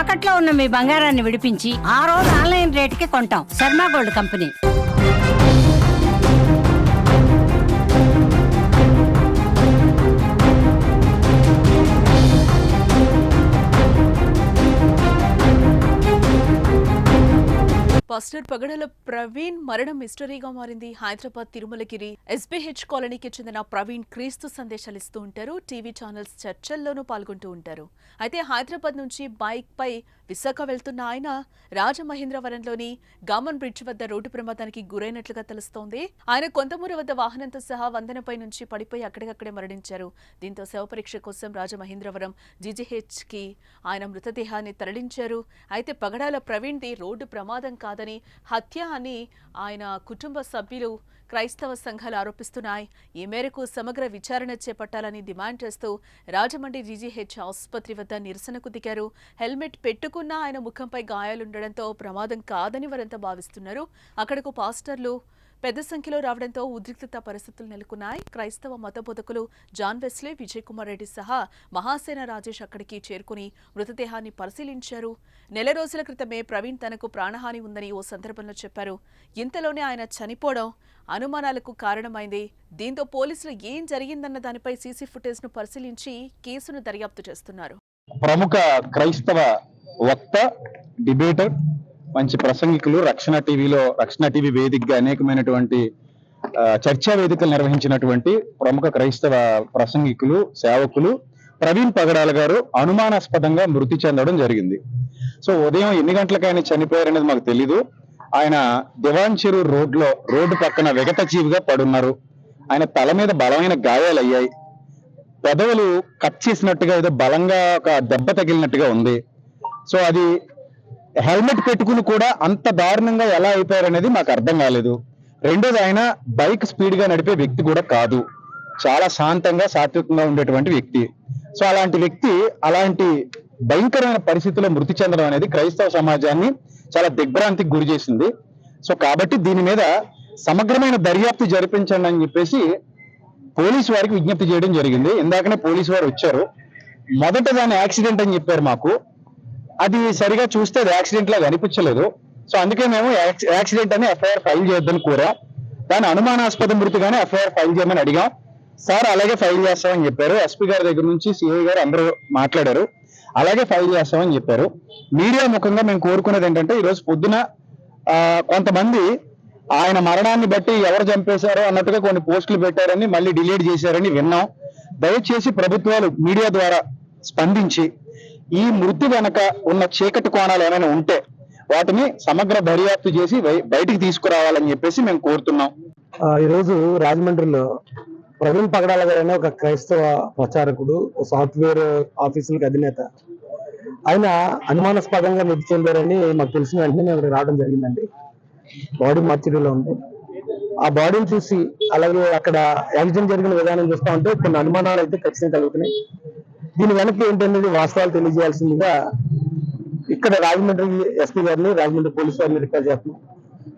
తాకట్లో ఉన్న మీ బంగారాన్ని విడిపించి ఆ రోజు ఆన్లైన్ రేటుకి కొంటాం. Sharma gold company. పాస్టర్ పగడాల ప్రవీణ్ మరణం మిస్టరీగా మారింది. హైదరాబాద్ తిరుమలగిరి ఎస్బీహెచ్ కాలనీకి చెందిన ప్రవీణ్ క్రీస్తు సందేశాలు ఇస్తూ ఉంటారు. టీవీ ఛానల్స్ చర్చల్లోనూ పాల్గొంటూ ఉంటారు. అయితే హైదరాబాద్ నుంచి బైక్ పై విశాఖ వెళ్తున్న ఆయన రాజమహేంద్రవరంలోని గామన్ బ్రిడ్జ్ వద్ద రోడ్డు ప్రమాదానికి గురైనట్లుగా తెలుస్తోంది. ఆయన కొంతమూరు వద్ద వాహనంతో సహా వంతెనపై నుంచి పడిపోయి అక్కడికక్కడే మరణించారు. దీంతో శవ పరీక్ష కోసం రాజమహేంద్రవరం జీజీహెచ్ కి ఆయన మృతదేహాన్ని తరలించారు. అయితే పగడాల ప్రవీణ్ ది రోడ్డు ప్రమాదం కాదని, హత్య అని ఆయన కుటుంబ సభ్యులు, క్రైస్తవ సంఘాలు ఆరోపిస్తున్నాయి. ఈ మేరకు సమగ్ర విచారణ చేపట్టాలని డిమాండ్ చేస్తూ రాజమండ్రి జీజీహెచ్ ఆసుపత్రి వద్ద నిరసనకు దిగారు. హెల్మెట్ పెట్టుకున్నా ఆయన ముఖంపై గాయాలుండడంతో ప్రమాదం కాదని వారంతా భావిస్తున్నారు. అక్కడకు పాస్టర్లు పెద్ద సంఖ్యలో రావడంతో ఉద్రిక్తత పరిస్థితులు నెలకొన్నాయి. క్రైస్తవ మత బోధకులు జాన్ వెస్లీ, విజయ్ కుమార్ రెడ్డి సహా మహాసేన రాజేష్ అక్కడికి చేరుకుని మృతదేహాన్ని పరిశీలించారు. నెల రోజుల క్రితమే ప్రవీణ్ తనకు ప్రాణహాని ఉందని ఓ సందర్భంలో చెప్పారు. ఇంతలోనే ఆయన చనిపోవడం అనుమానాలకు కారణమైంది. దీంతో పోలీసులు ఏం జరిగిందన్న దానిపై సీసీ ఫుటేజ్ ను పరిశీలించి కేసును దర్యాప్తు చేస్తున్నారు. ప్రముఖ క్రైస్తవ వక్త, డిబేటర్, మంచి ప్రసంగికులు, రక్షణ టీవీ వేదికగా అనేకమైనటువంటి చర్చా వేదికలు నిర్వహించినటువంటి ప్రముఖ క్రైస్తవ ప్రసంగికులు, సేవకులు ప్రవీణ్ పగడాల గారు అనుమానాస్పదంగా మృతి చెందడం జరిగింది. సో ఉదయం ఎన్ని గంటలకు ఆయన చనిపోయారనేది మాకు తెలీదు. ఆయన దివాన్ చెరువు రోడ్డు పక్కన విగత జీవిగా పడున్నారు. ఆయన తల మీద బలమైన గాయాలు అయ్యాయి. పెదవులు కట్ చేసినట్టుగా ఏదో బలంగా ఒక దెబ్బ తగిలినట్టుగా ఉంది. సో అది హెల్మెట్ పెట్టుకుని కూడా అంత దారుణంగా ఎలా అయిపోయారనేది మాకు అర్థం కాలేదు. రెండోది, ఆయన బైక్ స్పీడ్ గా నడిపే వ్యక్తి కూడా కాదు. చాలా శాంతంగా, సాత్వికంగా ఉండేటువంటి వ్యక్తి. సో అలాంటి వ్యక్తి అలాంటి భయంకరమైన పరిస్థితుల్లో మృతి చెందడం అనేది క్రైస్తవ సమాజాన్ని చాలా దిగ్భ్రాంతికి గురి చేసింది. సో కాబట్టి దీని మీద సమగ్రమైన దర్యాప్తు జరిపించండి అని చెప్పేసి పోలీసు వారికి విజ్ఞప్తి చేయడం జరిగింది. ఇందాకనే పోలీసు వారు వచ్చారు. మొదట దాన్ని యాక్సిడెంట్ అని చెప్పారు మాకు. అది సరిగా చూస్తే అది యాక్సిడెంట్ లాగా అనిపించలేదు. సో అందుకే మేము యాక్సిడెంట్ అని ఎఫ్ఐఆర్ ఫైల్ చేయొద్దని కోరాం. దాని అనుమానాస్పద మృతిగానే ఎఫ్ఐఆర్ ఫైల్ చేయమని అడిగాం. సార్ అలాగే ఫైల్ చేస్తామని చెప్పారు. ఎస్పీ గారి దగ్గర నుంచి సిఐ గారు అందరూ మాట్లాడారు. అలాగే ఫైల్ చేస్తామని చెప్పారు. మీడియా ముఖంగా మేము కోరుకునేది ఏంటంటే, ఈ రోజు పొద్దున కొంతమంది ఆయన మరణాన్ని బట్టి ఎవరు చంపేశారో అన్నట్టుగా కొన్ని పోస్టులు పెట్టారని, మళ్ళీ డిలీట్ చేశారని విన్నాం. దయచేసి ప్రభుత్వాలు మీడియా ద్వారా స్పందించి ఈ మృతి వెనక ఉన్న చీకటి కోణాలు ఏమైనా ఉంటే వాటిని సమగ్ర దర్యాప్తు చేసి బయటికి తీసుకురావాలని చెప్పేసి మేము కోరుతున్నాం. ఈరోజు రాజమండ్రిలో ప్రవీణ్ పగడాల గారైన ఒక క్రైస్తవ ప్రచారకుడు, సాఫ్ట్వేర్ ఆఫీసులకు అధినేత, ఆయన అనుమానాస్పదంగా మృతి చెందారని మాకు తెలిసిన వెంటనే మేము రావడం జరిగిందండి. బాడీ మార్చిరీలో ఉంది. ఆ బాడీని చూసి, అలాగే అక్కడ యాక్సిడెంట్ జరిగిన విధానం చూస్తా ఉంటే కొన్ని అనుమానాలు అయితే ఖచ్చితంగా కలుగుతున్నాయి. దీని వెనక ఏంటనేది వాస్తవాలు తెలియజేయాల్సిందిగా ఇక్కడ రాజమండ్రి ఎస్పీ గారిని, రాజమండ్రి పోలీసు వారిని రిక్వెస్ట్ చేస్తున్నాం.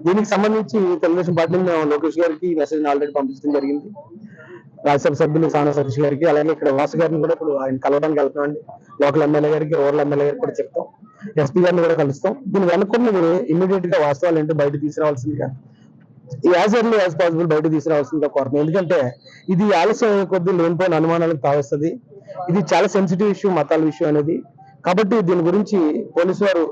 దీనికి సంబంధించి తెలుగుదేశం పార్టీ మేము లోకేష్ గారికి మెసేజ్ ఆల్రెడీ పంపించడం జరిగింది. రాజ్యసభ సభ్యులు సానా సతీష్ గారికి, అలాగే ఇక్కడ వాసు గారిని కూడా ఇప్పుడు ఆయన కలవడానికి వెళ్తున్నామండి. లోకల్ ఎమ్మెల్యే గారికి, రూరల్ ఎమ్మెల్యే గారికి కూడా చెప్తాం. ఎస్పీ గారిని కూడా కలుస్తాం. దీని వెనుకున్నది ఇమీడియట్ గా వాస్తవాలు ఏంటో బయట తీసుకురావాల్సిందిగా, యాజ్ ఎర్లీ యాజ్ పాసిబుల్ బయట తీసుకురావాల్సిందిగా కోరుతున్నాం. ఎందుకంటే ఇది ఆలస్యం కొద్ది లేనిపోయిన అనుమానాలకు తావస్తుంది. ఇది చాలా సెన్సిటివ్ ఇష్యూ, మతాల విషయం అనేది. కాబట్టి దీని గురించి పోలీసు వారు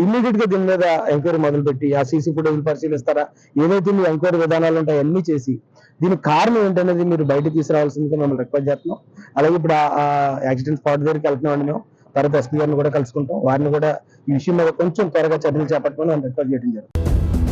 ఇమ్మీడియట్ గా దీని మీద ఎంక్వైరీ మొదలుపెట్టి ఆ సీసీ ఫుటేజ్ పరిశీలిస్తారా, ఏదైతే మీ ఎంక్వైరీ విధానాలు ఉంటాయో అన్ని చేసి దీనికి కారణం ఏంటనేది మీరు బయటకు తీసుకురావాల్సిందిగా మిమ్మల్ని రిక్వెస్ట్ చేస్తున్నాం. అలాగే ఇప్పుడు ఆ యాక్సిడెంట్ స్పాట్ దగ్గరికి వెళ్తున్నామండి మేము. తర్వాత ఎస్పీ గారిని కూడా కలుసుకుంటాం. వారిని కూడా ఈ విషయం మీద కొంచెం త్వరగా చర్యలు చేపట్టమని రిక్వెస్ట్ చేయడం జరుగుతుంది.